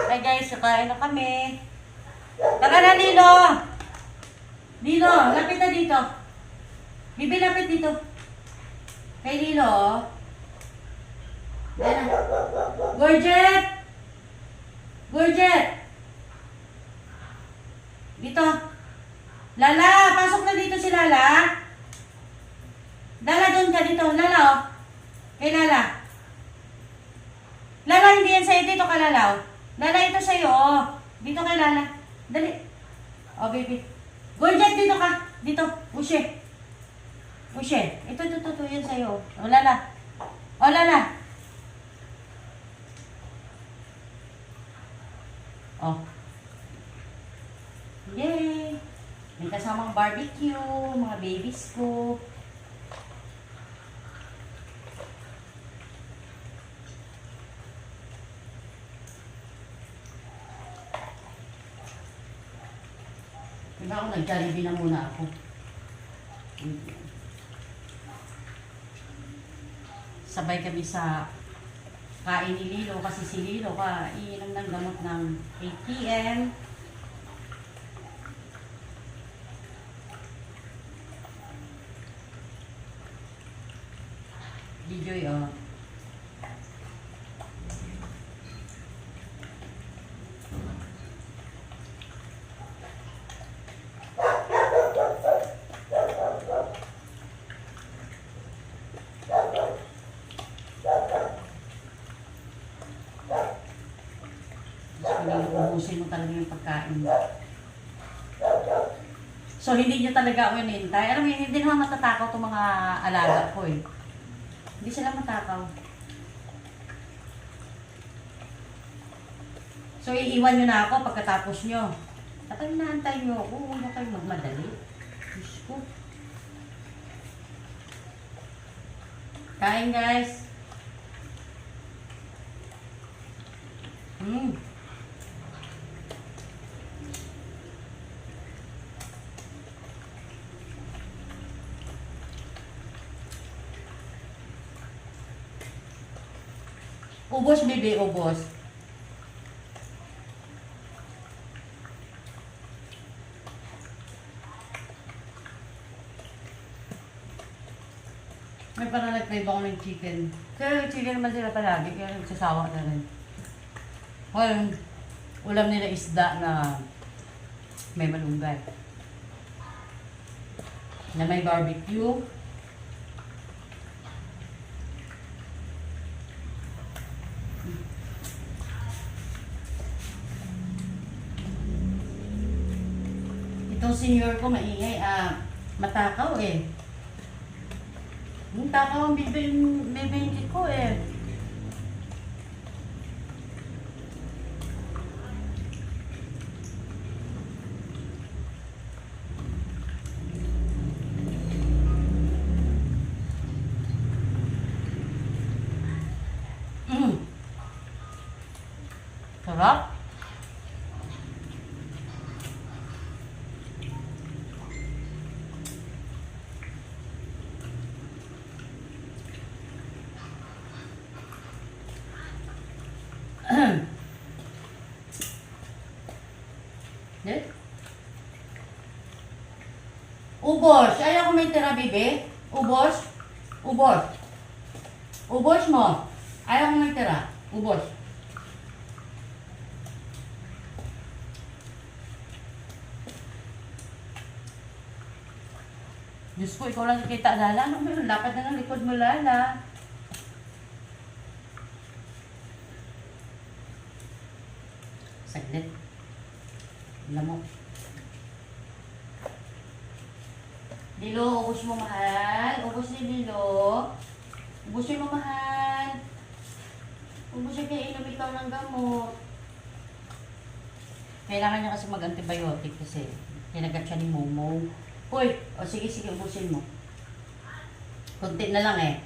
Okay guys, kakain na kami. Tara na, Lilo! Lilo, lapit na dito. Bibi, lapit dito. Kay Lilo. Ayan na. Gorget! Gorget! Dito. Lala, pasok na dito si Lala. Lala, doon ka dito. Lala, oh. Kay Lala. Lala, hindi yan sa'yo. Dito ka, Lala, oh. Lala, ito sa'yo, oh. Dito kay Lala. Dali. Oh, baby. Gorget, dito ka. Dito. Ushe. Ushe. Ito. Yan sa'yo. Oh, Lala. Oh, Lala. Oh. Yay! May kasamang barbecue, mga babies ko. Diba ako nag-Jollibee na muna ako. Sabay kami sa kain ni Lilo kasi si Lilo iinom ng gamot ng 8 p.m. Joy, oh. Ubusin mo talaga yung pagkain. So, hindi nyo talaga ako inintay. Alam mo, hindi naman matatakaw itong mga alaga ko eh. Hindi sila matakaw. So, iiwan nyo na ako pagkatapos nyo. At ang naantay nyo ako, huwag na kayo magmadali. Diyos ko. Kain, guys. Ubos, bibi, ubos. May parang nag-crave ako ng chicken. Pero yung chicken naman sila palagi, kaya nagsasawa na rin. Well, ulam nila isda na may malunggay. Na may barbecue. Itong senior ko maingay, matakaw eh. Yung takaw ang bibingit ko eh. Sarap. Ubos. Ayaw ko may tira, bibi. Ubos. Ubos. Ubos mo. Ayaw ko may tira. Ubos. Diyos ko, ikaw lang nakita, Lala. Ano mo yun? Lapad na ng likod mo, Lala. Saglit. Lamok. Lilo, ubos mo, mahal. Ubos ni Lilo. Ubusin mo, mahal. Ubusin kaya inom ikaw ng gamot. Kailangan niya kasi mag-antibiotic kasi kinagat siya ni Momo. Hoy! O sige, ubusin mo. Kunti na lang eh.